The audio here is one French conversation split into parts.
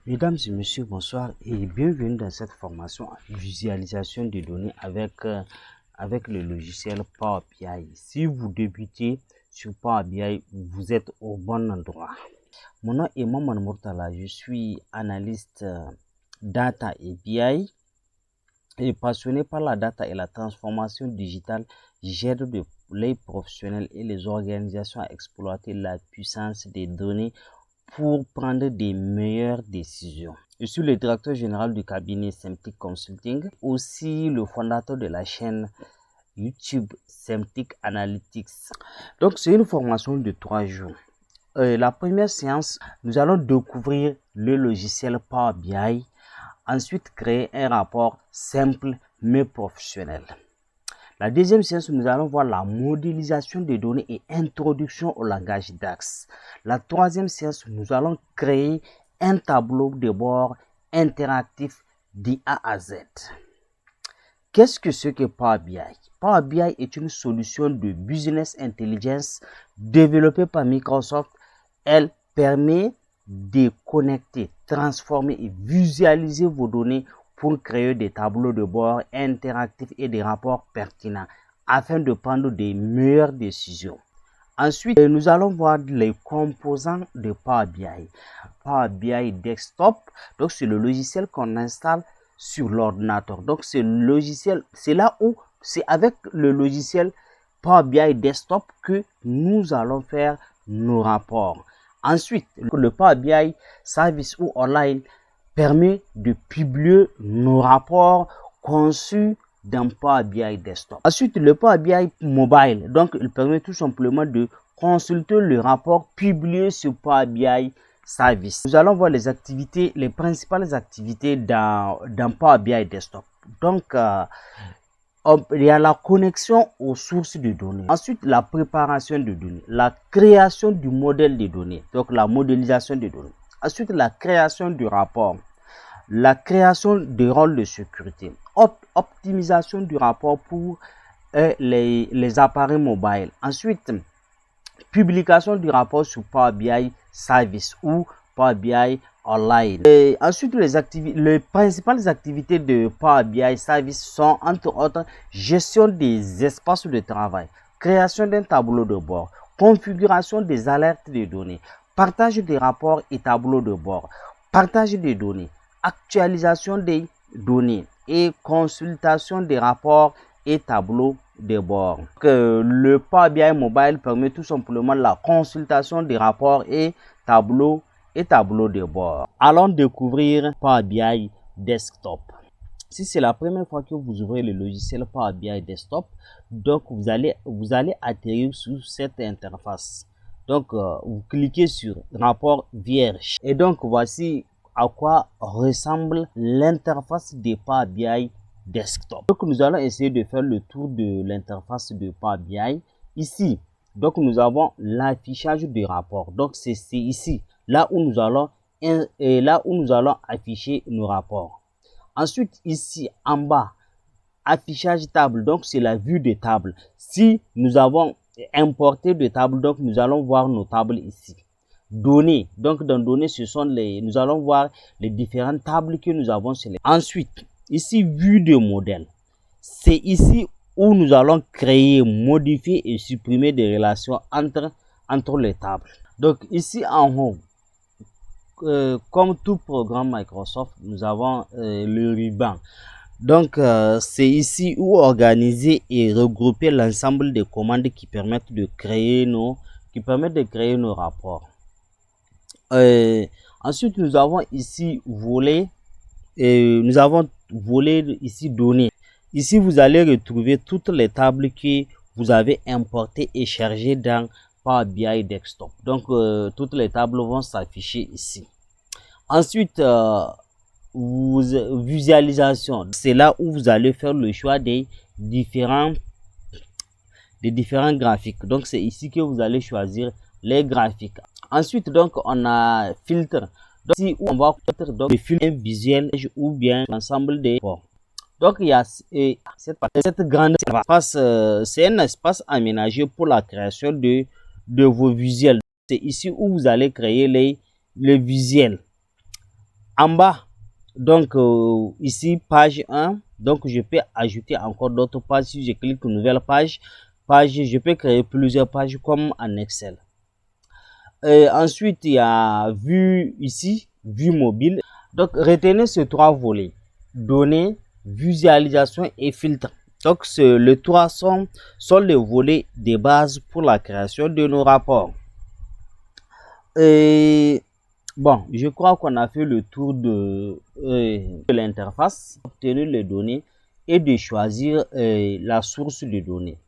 Mesdames et messieurs, bonsoir et bienvenue dans cette formation en visualisation de données avec le logiciel Power BI. Si vous débutez sur Power BI, vous êtes au bon endroit. Mon nom est Maman Murtala, je suis analyste data et BI et passionné par la data et la transformation digitale. J'aide les professionnels et les organisations à exploiter la puissance des données pour prendre des meilleures décisions. Je suis le directeur général du cabinet Semtic Consulting, aussi le fondateur de la chaîne YouTube Semtic Analytics. Donc, c'est une formation de 3 jours. La première séance, nous allons découvrir le logiciel Power BI, ensuite créer un rapport simple mais professionnel. La deuxième séance, nous allons voir la modélisation des données et introduction au langage DAX. La troisième séance, nous allons créer un tableau de bord interactif d'A à Z. Qu'est-ce que c'est que Power BI? Power BI est une solution de business intelligence développée par Microsoft. Elle permet de connecter, transformer et visualiser vos données pour créer des tableaux de bord interactifs et des rapports pertinents afin de prendre des meilleures décisions. Ensuite, nous allons voir les composants de Power BI. Power BI Desktop, donc c'est le logiciel qu'on installe sur l'ordinateur. Donc c'est le logiciel, c'est là où c'est avec le logiciel Power BI Desktop que nous allons faire nos rapports. Ensuite, le Power BI Service ou Online permet de publier nos rapports conçus dans Power BI Desktop. Ensuite, le Power BI Mobile, donc il permet tout simplement de consulter le rapport publié sur Power BI Service. Nous allons voir les activités, les principales activités dans Power BI Desktop. Donc, il y a la connexion aux sources de données. Ensuite, la préparation de données, la création du modèle de données, donc la modélisation des données. Ensuite, la création du rapport, la création de rôles de sécurité, optimisation du rapport pour les appareils mobiles. Ensuite, publication du rapport sur Power BI Service ou Power BI Online. Et ensuite, les principales activités de Power BI Service sont entre autres gestion des espaces de travail, création d'un tableau de bord, configuration des alertes de données, partage des rapports et tableaux de bord, partage des données, actualisation des données et consultation des rapports et tableaux de bord. Le Power BI Mobile permet tout simplement la consultation des rapports et tableaux de bord. Allons découvrir Power BI Desktop. Si c'est la première fois que vous ouvrez le logiciel Power BI Desktop, donc vous allez atterrir sur cette interface. Donc vous cliquez sur rapport vierge et donc voici à quoi ressemble l'interface de Power BI Desktop. Donc nous allons essayer de faire le tour de l'interface de Power BI. Ici, donc nous avons l'affichage des rapports. Donc c'est ici, là où nous allons afficher nos rapports. Ensuite, ici en bas, affichage table, donc c'est la vue des tables. Si nous avons importé des tables, donc nous allons voir nos tables ici. Données, donc dans données, nous allons voir les différentes tables que nous avons sélectionnées. Ensuite, ici, vue de modèle. C'est ici où nous allons créer, modifier et supprimer des relations entre les tables. Donc ici en haut, comme tout programme Microsoft, nous avons le ruban. Donc c'est ici où organiser et regrouper l'ensemble des commandes qui permettent de créer nos rapports. Ensuite, nous avons ici volet. Nous avons volet ici données. Ici, vous allez retrouver toutes les tables que vous avez importées et chargées dans Power BI Desktop. Donc, toutes les tables vont s'afficher ici. Ensuite, visualisation. C'est là où vous allez faire le choix des différents graphiques. Donc, c'est ici que vous allez choisir les graphiques. Ensuite, donc, on a filtre. Donc, ici, on va filtrer donc, le filtre visuel ou bien l'ensemble des ports. Donc, il y a cette grande espace, c'est un espace aménagé pour la création de vos visuels. C'est ici où vous allez créer les visuels. En bas, donc ici, page 1. Donc, je peux ajouter encore d'autres pages. Si je clique nouvelle page, je peux créer plusieurs pages comme en Excel. Ensuite, il y a vue ici, vue mobile. Donc, retenez ces trois volets: données, visualisation et filtre. Donc, les trois sont les volets de base pour la création de nos rapports. Et bon, je crois qu'on a fait le tour de l'interface, obtenir les données et de choisir la source de données.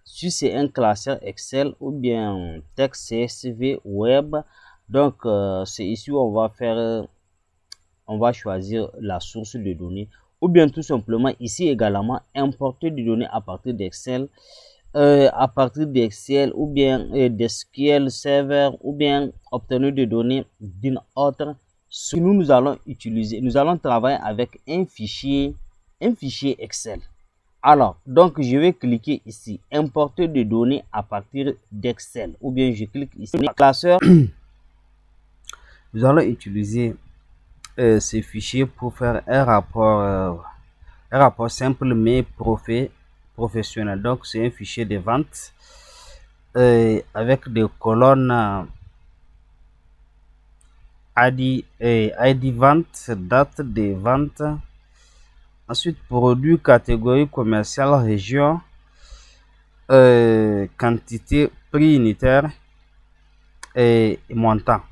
Si c'est un classeur Excel ou bien texte CSV web, donc c'est ici où on va choisir la source de données, ou bien tout simplement ici également importer des données à partir d'Excel, ou bien d'SQL Server, ou bien obtenir des données d'une autre. Ce que nous allons utiliser, nous allons travailler avec un fichier Excel. Alors, donc je vais cliquer ici, importer des données à partir d'Excel, ou bien je clique ici, classeur. Nous allons utiliser ces fichiers pour faire un rapport simple mais professionnel. Donc, c'est un fichier de vente avec des colonnes ID vente, date de vente, ensuite produit, catégorie commerciale, région, quantité, prix unitaire et montant.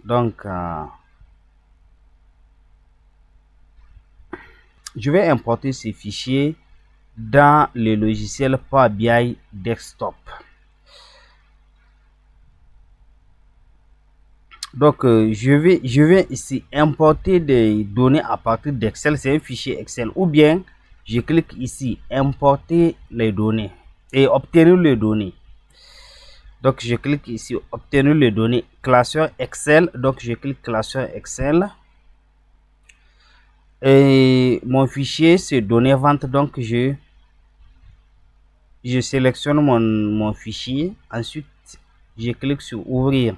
Donc, je vais importer ces fichiers dans le logiciel Power BI Desktop. Donc, je vais ici importer des données à partir d'Excel. C'est un fichier Excel. Ou bien, je clique ici, importer les données et obtenir les données. Donc, je clique ici, obtenir les données, classeur Excel. Donc, je clique classeur Excel. Et mon fichier, c'est données vente. Donc, je sélectionne mon fichier. Ensuite, je clique sur ouvrir.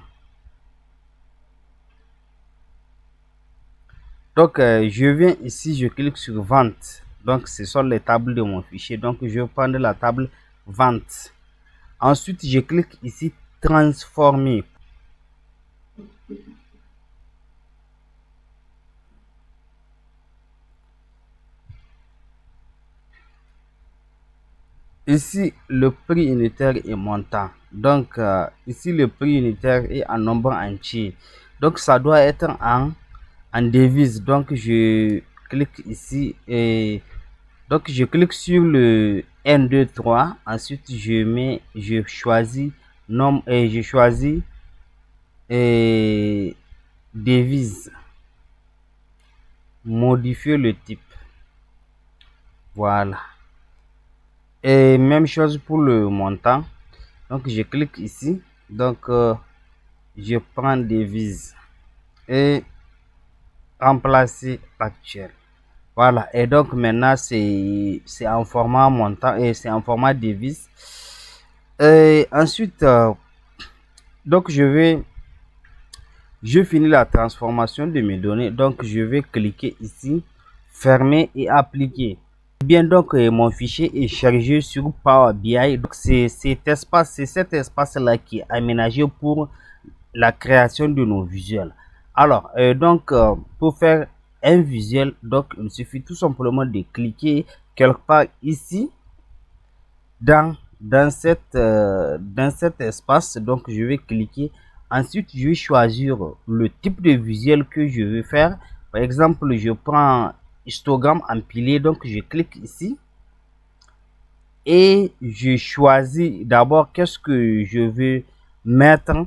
Donc, je viens ici, je clique sur vente. Donc, ce sont les tables de mon fichier. Donc, je vais prendre la table vente. Ensuite, je clique ici transformer. Ici, le prix unitaire est montant. Donc, ici, le prix unitaire est en nombre entier. Donc, ça doit être en devise. Donc, je clique ici et donc je clique sur le 1, 2, 3. Ensuite, je choisis nom et je choisis devise. Modifier le type. Voilà. Et même chose pour le montant. Donc, je clique ici. Donc, je prends devise et remplacer actuel. Voilà. Et donc, maintenant, c'est en format montant et c'est en format devise. Et ensuite, donc, je finis la transformation de mes données. Donc, je vais cliquer ici, fermer et appliquer. Bien, donc mon fichier est chargé sur Power BI. Donc c'est cet espace là qui est aménagé pour la création de nos visuels. Alors pour faire un visuel, donc il suffit tout simplement de cliquer quelque part ici dans cet espace. Donc je vais cliquer, ensuite je vais choisir le type de visuel que je veux faire. Par exemple, je prends histogramme empilé. Donc je clique ici et je choisis d'abord qu'est-ce que je veux mettre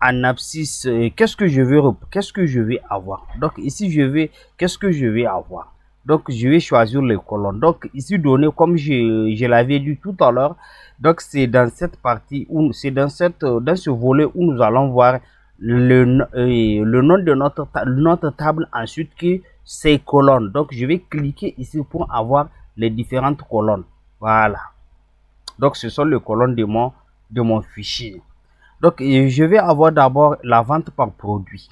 en abscisse, qu'est-ce que je vais avoir. Donc ici qu'est-ce que je vais avoir. Donc je vais choisir les colonnes. Donc ici donné comme je l'avais dit tout à l'heure. Donc c'est dans cette partie où c'est dans ce volet où nous allons voir le nom de notre table, ensuite que ces colonnes. Donc je vais cliquer ici pour avoir les différentes colonnes. Voilà. Donc ce sont les colonnes de mon fichier. Donc je vais avoir d'abord la vente par produit.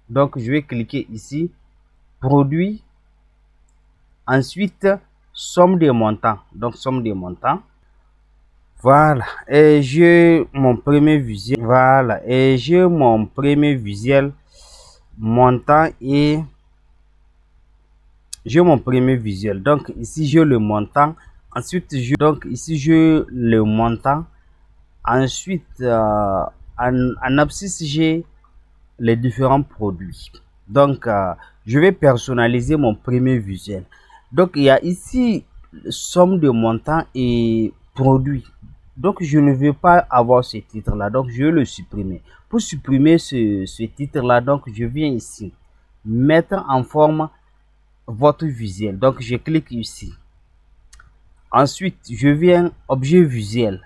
Donc, je vais cliquer ici, produit. Ensuite, somme des montants. Donc, somme des montants. Voilà. Et j'ai mon premier visuel. Voilà. Et j'ai mon premier visuel montant et j'ai mon premier visuel. Donc, ici, j'ai le montant. Ensuite, donc ici, j'ai le montant. Ensuite, en abscisse, j'ai les différents produits. Donc, je vais personnaliser mon premier visuel. Donc, il y a ici somme de montant et produit. Donc, je ne veux pas avoir ce titre-là. Donc, je vais le supprimer. Pour supprimer ce titre-là, donc, je viens ici. Mettre en forme votre visuel. Donc, je clique ici. Ensuite, je viens objet visuel.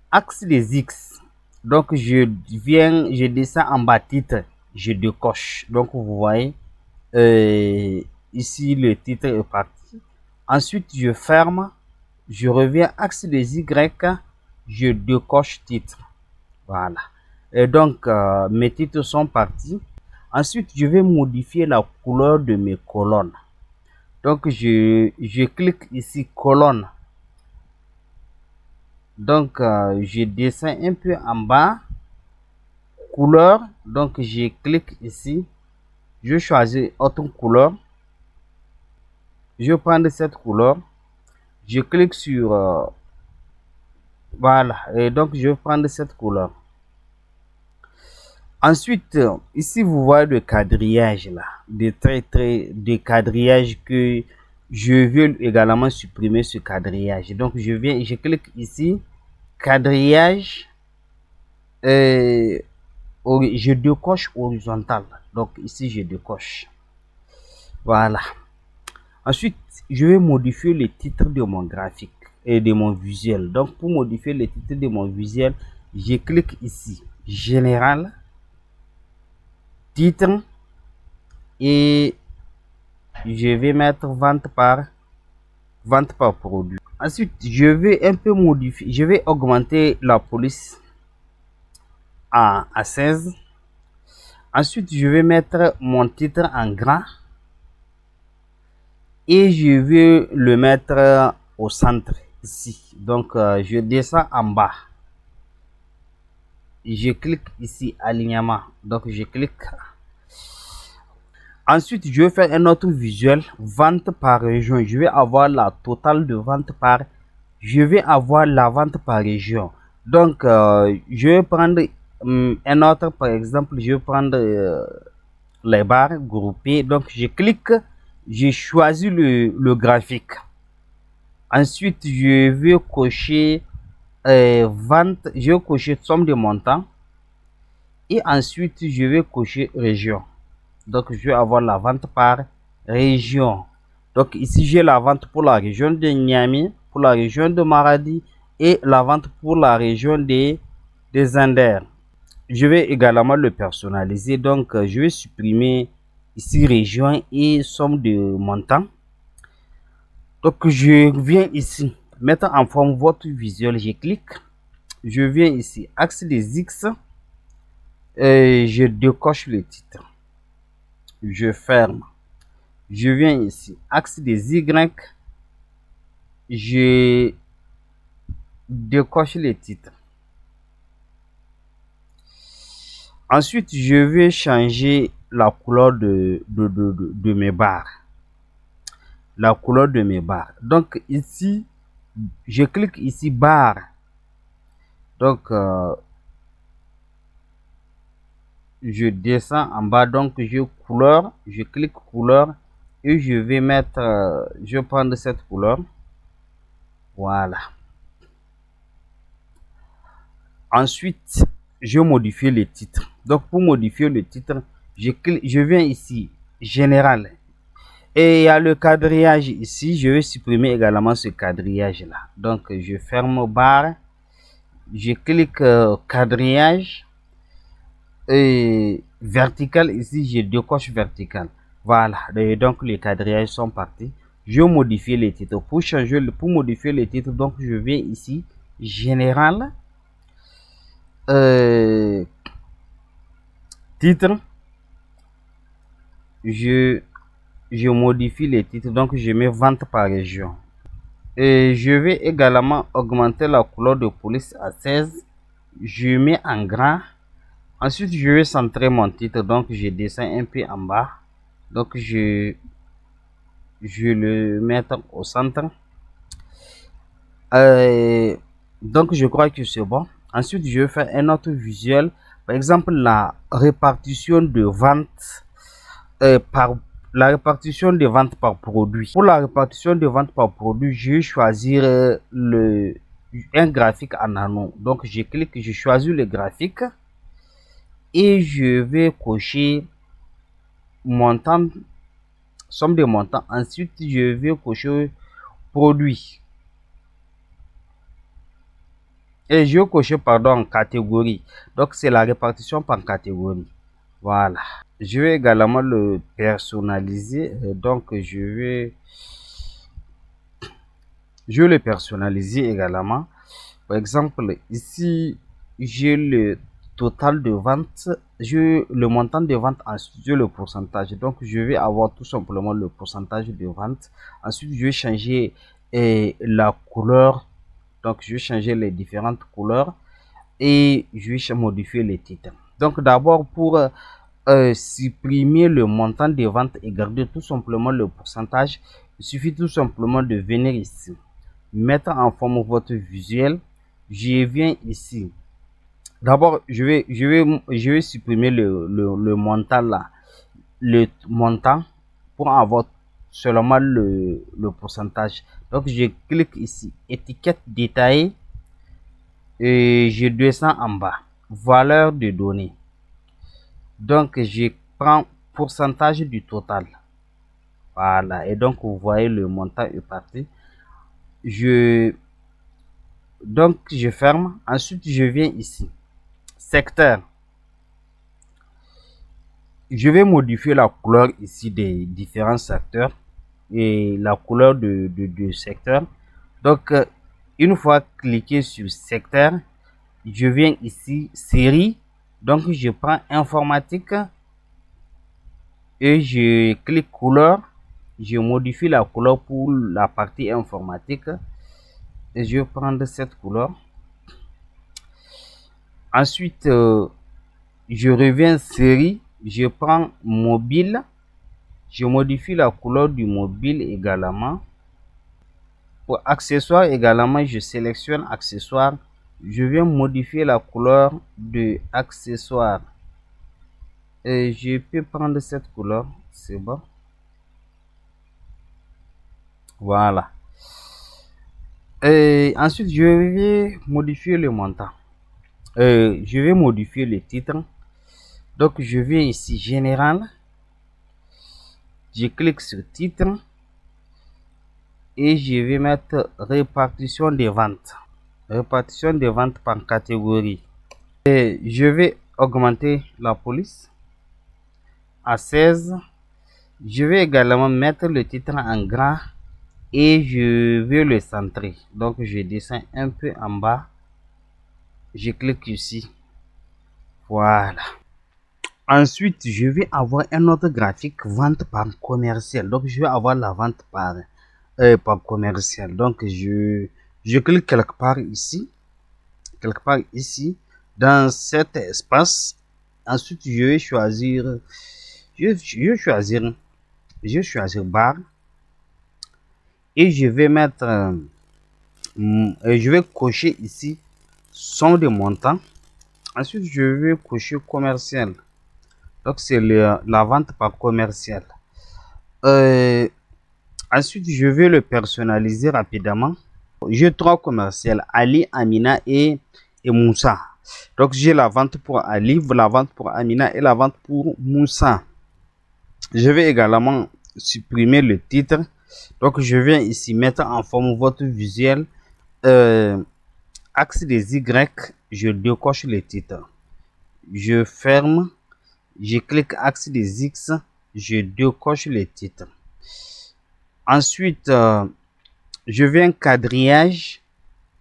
Axe des X. Donc, je descends en bas titre. Je décoche. Donc, vous voyez, ici, le titre est parti. Ensuite, je ferme. Je reviens axe des Y. Je décoche titre. Voilà. Et donc, mes titres sont partis. Ensuite, je vais modifier la couleur de mes colonnes. Donc, je clique ici, colonne. Donc, je descends un peu en bas. Couleur. Donc, je clique ici. Je choisis autre couleur. Je prends cette couleur. Je clique sur... voilà. Et donc, je vais prendre cette couleur. Ensuite, ici, vous voyez le quadrillage là. De quadrillage que je veux également supprimer ce quadrillage. Donc, je clique ici. Quadrillage. Je décoche horizontal. Donc, ici, je décoche. Voilà. Ensuite, je vais modifier le titre de mon graphique et de mon visuel. Donc, pour modifier le titre de mon visuel, je clique ici, général, titre, et je vais mettre vente par produit. Ensuite, je vais un peu modifier, je vais augmenter la police à 16. Ensuite, je vais mettre mon titre en grand et je vais le mettre au centre ici. Donc, je descends en bas. Je clique ici, alignement. Donc, je clique. Ensuite, je vais faire un autre visuel, vente par région. Je vais avoir la totale de vente par... Je vais avoir la vente par région. Donc, je vais prendre un autre, par exemple, je vais prendre les barres groupées. Donc, je clique, j'ai choisi le graphique. Ensuite, je vais cocher vente, je vais cocher somme de montant. Et ensuite, je vais cocher région. Donc, je vais avoir la vente par région. Donc, ici, j'ai la vente pour la région de Niamey, pour la région de Maradi et la vente pour la région des Anders. Je vais également le personnaliser. Donc, je vais supprimer ici région et somme de montant. Donc, je viens ici, mettre en forme votre visuel. Je clique. Je viens ici, axe des X. Et je décoche le titre. Je ferme. Je viens ici, axe des Y. Je décoche le titre. Ensuite, je vais changer la couleur de mes barres. La couleur de mes barres. Donc ici, je clique ici, barre. Donc, je descends en bas. Donc, je couleur. Je clique couleur. Et je vais mettre, je vais prendre cette couleur. Voilà. Ensuite, je modifie le titre. Donc, pour modifier le titre, je viens ici, général. Et il y a le quadrillage ici. Je vais supprimer également ce quadrillage-là. Donc, je ferme barre. Je clique quadrillage. Et vertical ici, je décoche vertical. Voilà. Et donc, les quadrillages sont partis. Je modifie les titres. Pour modifier les titres, donc, je viens ici, général. Titre, je, je modifie les titres, donc je mets vente par région. Et je vais également augmenter la couleur de police à 16. Je mets en gras. Ensuite, je vais centrer mon titre, donc je descends un peu en bas. Donc je vais le mettre au centre. Donc je crois que c'est bon. Ensuite, je vais faire un autre visuel. Par exemple, la répartition de ventes par la répartition des ventes par produit. Pour la répartition des ventes par produit, je vais choisir un graphique en anneau. Donc je clique, je choisis le graphique et je vais cocher montant, somme de montants. Ensuite, je vais cocher produit. Et je vais cocher, pardon, catégorie. Donc, c'est la répartition par catégorie. Voilà. Je vais également le personnaliser. Donc, je vais le personnaliser également. Par exemple, ici, j'ai le total de vente. J'ai le montant de vente, ensuite j'ai le pourcentage. Donc, je vais avoir tout simplement le pourcentage de vente. Ensuite, je vais changer la couleur. Donc, je vais changer les différentes couleurs et je vais modifier les titres. Donc, d'abord, pour supprimer le montant de vente et garder tout simplement le pourcentage, il suffit tout simplement de venir ici, mettre en forme votre visuel. Je viens ici. D'abord, je vais supprimer le montant là, le montant pour avoir seulement le pourcentage. Donc, je clique ici, étiquette détaillée et je descends en bas, valeur de données. Donc, je prends pourcentage du total. Voilà, et donc vous voyez le montant est parti. Donc, je ferme. Ensuite, je viens ici. Secteur. Je vais modifier la couleur ici des différents secteurs et la couleur de secteur. Donc, une fois cliqué sur secteur, je viens ici, série. Donc, je prends informatique et je clique couleur. Je modifie la couleur pour la partie informatique. Et je vais prendre cette couleur. Ensuite, je reviens série, je prends mobile, je modifie la couleur du mobile également. Pour accessoires également, je sélectionne accessoires, je viens modifier la couleur de accessoire. Et je peux prendre cette couleur, c'est bon. Voilà. Et ensuite, je vais modifier le montant. Je vais modifier le titre. Donc, je viens ici, général. Je clique sur titre et je vais mettre répartition des ventes. Répartition des ventes par catégorie. Et je vais augmenter la police à 16. Je vais également mettre le titre en gras et je vais le centrer. Donc, je descends un peu en bas. Je clique ici. Voilà. Ensuite, je vais avoir un autre graphique vente par commercial. Donc, je vais avoir la vente par commercial. Donc, je clique quelque part ici, dans cet espace. Ensuite, je vais choisir, je vais choisir barre et je vais mettre, je vais cocher ici somme de montant. Ensuite, je vais cocher commercial. Donc, c'est la vente par commercial. Ensuite, je vais le personnaliser rapidement. J'ai trois commerciales, Ali, Amina et Moussa. Donc, j'ai la vente pour Ali, la vente pour Amina et la vente pour Moussa. Je vais également supprimer le titre. Donc, je viens ici mettre en forme votre visuel. Axe des Y, je décoche le titre. Je ferme. Je clique axe des X, je décoche le titre. Ensuite, je viens quadrillage,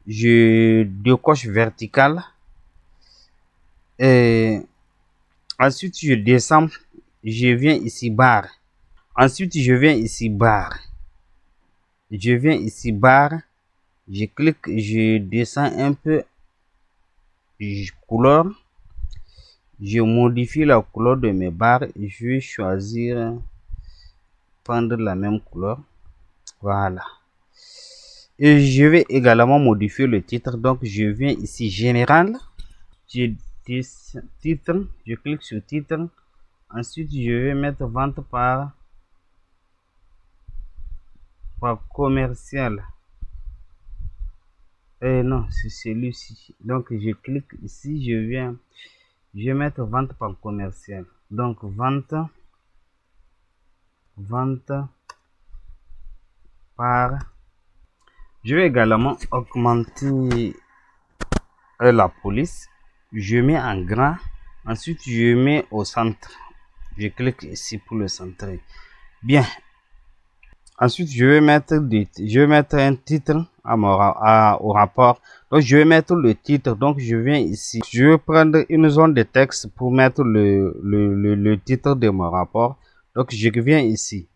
je décoche vertical. Et ensuite, je descends je viens ici barre. Ensuite, je viens ici barre. Je viens ici barre. Je clique, je descends un peu. Couleur. Je modifie la couleur de mes barres. Je vais choisir prendre la même couleur. Voilà. Et je vais également modifier le titre. Donc, je viens ici général. Je titre. Je clique sur titre. Ensuite, je vais mettre vente par commercial. Non, c'est celui-ci. Donc, je clique ici. Je vais mettre vente par commercial. Donc, vente par. Je vais également augmenter la police. Je mets en grand. Ensuite, je mets au centre. Je clique ici pour le centrer. Bien. Ensuite, je vais mettre un titre au rapport. Donc, je vais mettre le titre. Donc, je viens ici. Je vais prendre une zone de texte pour mettre le titre de mon rapport. Donc, je viens ici.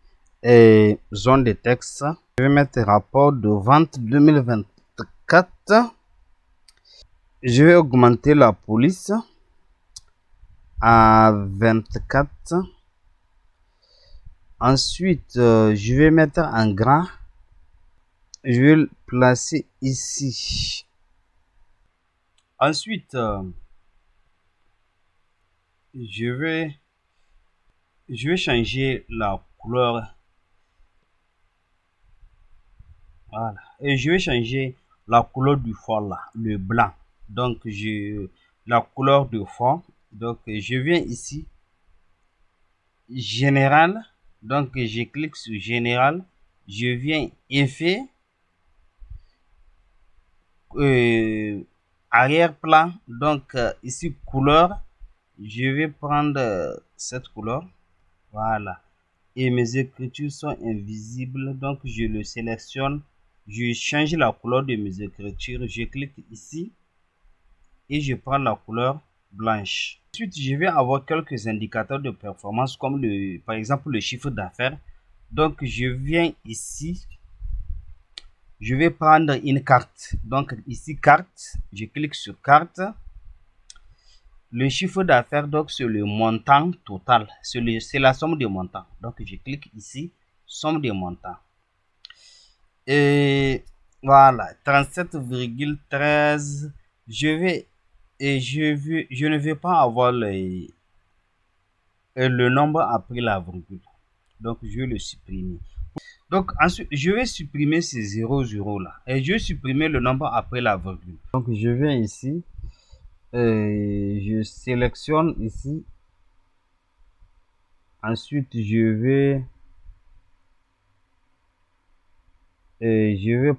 Et zone de texte. Je vais mettre rapport de vente 2024. Je vais augmenter la police à 24. Ensuite, je vais mettre en grand. Je vais le placer ici. Ensuite, je vais changer la couleur. Voilà. Et je vais changer la couleur du fond là, le blanc. Donc, la couleur de fond. Donc, je viens ici. Général. Donc, je clique sur général. Je viens effet. Arrière-plan. Donc, ici, couleur. Je vais prendre cette couleur. Voilà. Et mes écritures sont invisibles. Donc, je le sélectionne. Je change la couleur de mes écritures. Je clique ici. Et je prends la couleur blanche. Ensuite, je vais avoir quelques indicateurs de performance comme par exemple le chiffre d'affaires. Donc, je viens ici. Je vais prendre une carte. Donc, ici, carte. Je clique sur carte. Le chiffre d'affaires, donc, c'est le montant total. C'est la somme des montants. Donc, je clique ici, somme des montants. Et voilà, 37,13. Je ne vais pas avoir le nombre après la virgule. Donc, je vais le supprimer. Donc, ensuite, je vais supprimer ces 0,0 là. Et je vais supprimer le nombre après la virgule. Donc, je viens ici. Je sélectionne ici. Ensuite, je vais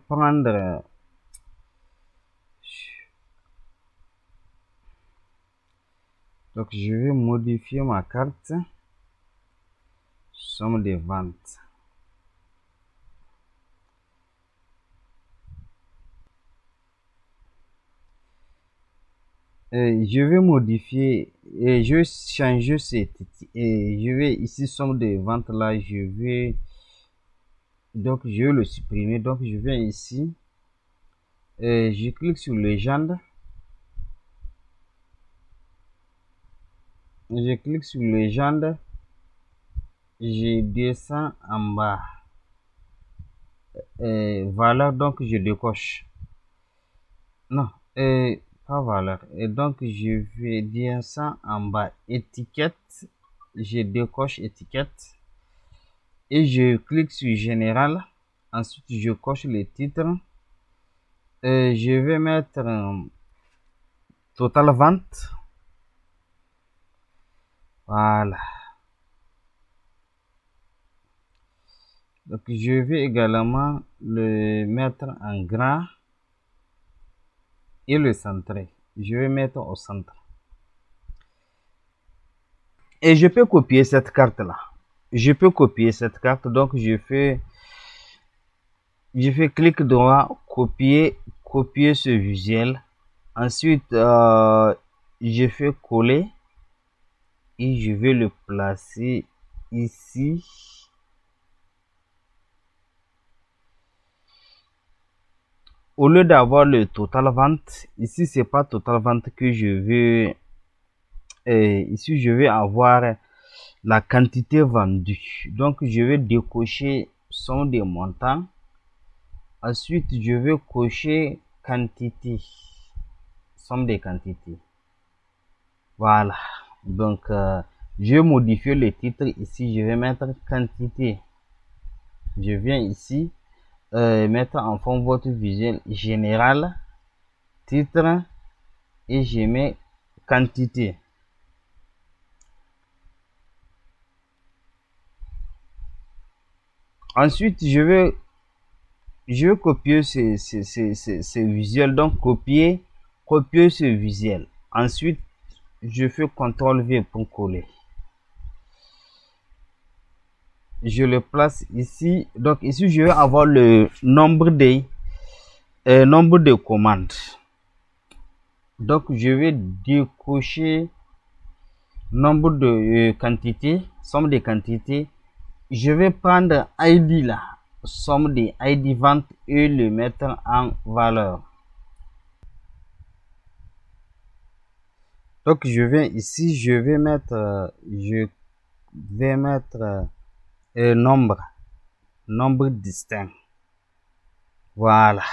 prendre donc je vais modifier ma carte somme des ventes. Je vais modifier et je vais changer et je vais ici somme des ventes là, je vais le supprimer. Donc je viens ici et je clique sur légende. Je clique sur légende. Je descends en bas. Valeur, donc je décoche. Non, pas valeur. Et donc je vais dire ça en bas. Étiquette. Je décoche étiquette. Et je clique sur général. Ensuite, je coche le titre. Je vais mettre total vente. Voilà. Donc, je vais également le mettre en grand et le centrer. Je vais mettre au centre. Et je peux copier cette carte là. Je peux copier cette carte. Donc, je fais clic droit, copier ce visuel. Ensuite, je fais coller. et je vais le placer ici. Au lieu d'avoir le total vente, ici c'est pas total vente que je veux. Ici je vais avoir la quantité vendue. Donc je vais décocher somme des montants. Ensuite je vais cocher quantité, somme des quantités. Voilà. Donc je vais modifier le titre ici. Je vais mettre quantité. Je viens ici mettre en fond votre visuel général, titre, et je mets quantité. Ensuite je vais copier ce visuel. Donc copier ce visuel. Ensuite je fais CTRL V pour coller. Je le place ici. Donc ici je vais avoir le nombre de commandes. Donc je vais décocher nombre de quantités, somme de quantités. Je vais prendre ID là, somme de ID vente, et le mettre en valeur. Donc je viens ici, je vais mettre nombre distinct. Voilà.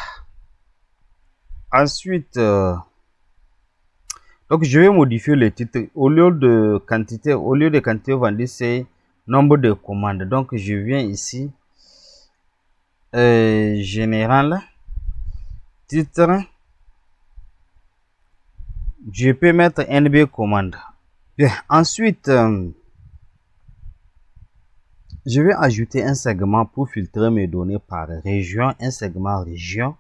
Ensuite donc je vais modifier le titre. Au lieu de quantité vendue, c'est nombre de commandes. Donc je viens ici, général, titre, je peux mettre NB commande. Bien, ensuite je vais ajouter un segment pour filtrer mes données par région, un segment région.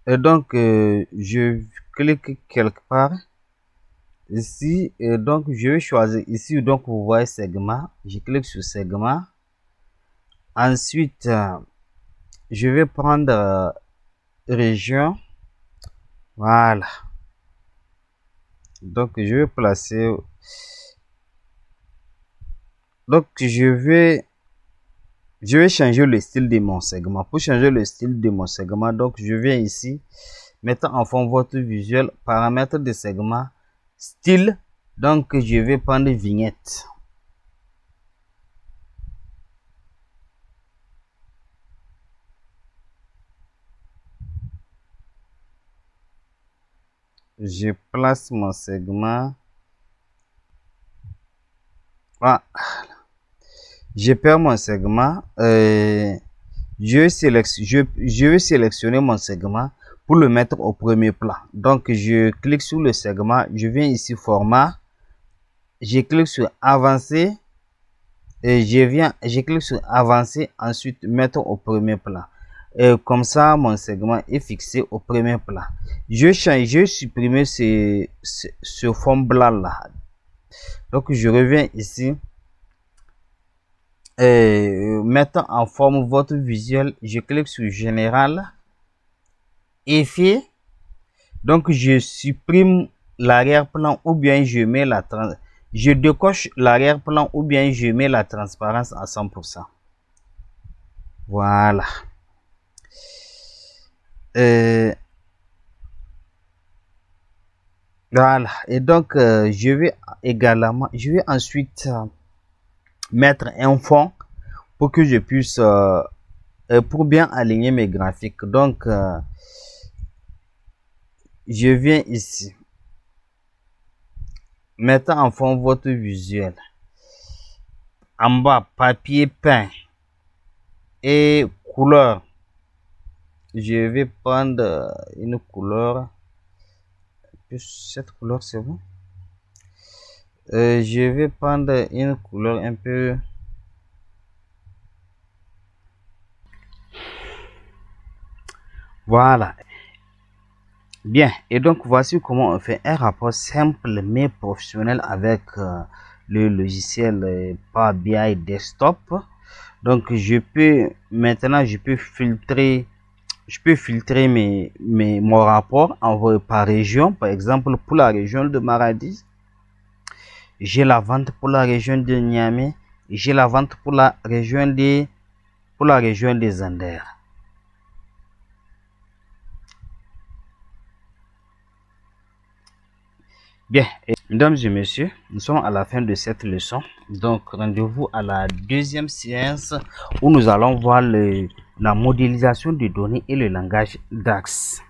Et donc je clique quelque part ici, et donc je vais choisir ici. Donc vous voyez segment, je clique sur segment. Ensuite je vais prendre région. Voilà. Donc je vais placer, donc je vais changer le style de mon segment. Pour changer le style de mon segment, donc je viens ici, mettre en fond votre visuel, paramètres de segment, style. Donc je vais prendre vignette. Je place mon segment. Voilà. Je perds mon segment. Je vais sélectionner mon segment pour le mettre au premier plan. Donc je clique sur le segment, je viens ici format, je clique sur avancer, et je clique sur avancer, ensuite mettre au premier plan. Et comme ça mon segment est fixé au premier plan. Je supprimer ce fond blanc là. Donc je reviens ici, mettre en forme votre visuel, je clique sur général, effet. Donc je supprime l'arrière-plan, ou bien je décoche l'arrière-plan, ou bien je mets la transparence à 100%. Voilà. Voilà. Et donc je vais ensuite mettre un fond pour que je puisse pour bien aligner mes graphiques. Donc je viens ici, mettre en fond votre visuel, en bas papier peint et couleur. Je vais prendre une couleur, cette couleur c'est bon. Je vais prendre une couleur un peu, voilà. Bien, et donc voici comment on fait un rapport simple mais professionnel avec le logiciel Power BI Desktop. Donc maintenant je peux filtrer mon rapport par région. Par exemple, pour la région de Maradi, j'ai la vente pour la région de Niamey, j'ai la vente pour la région des Anders. Bien, mesdames et messieurs, nous sommes à la fin de cette leçon. Donc, rendez-vous à la deuxième séance où nous allons voir la modélisation des données et le langage DAX.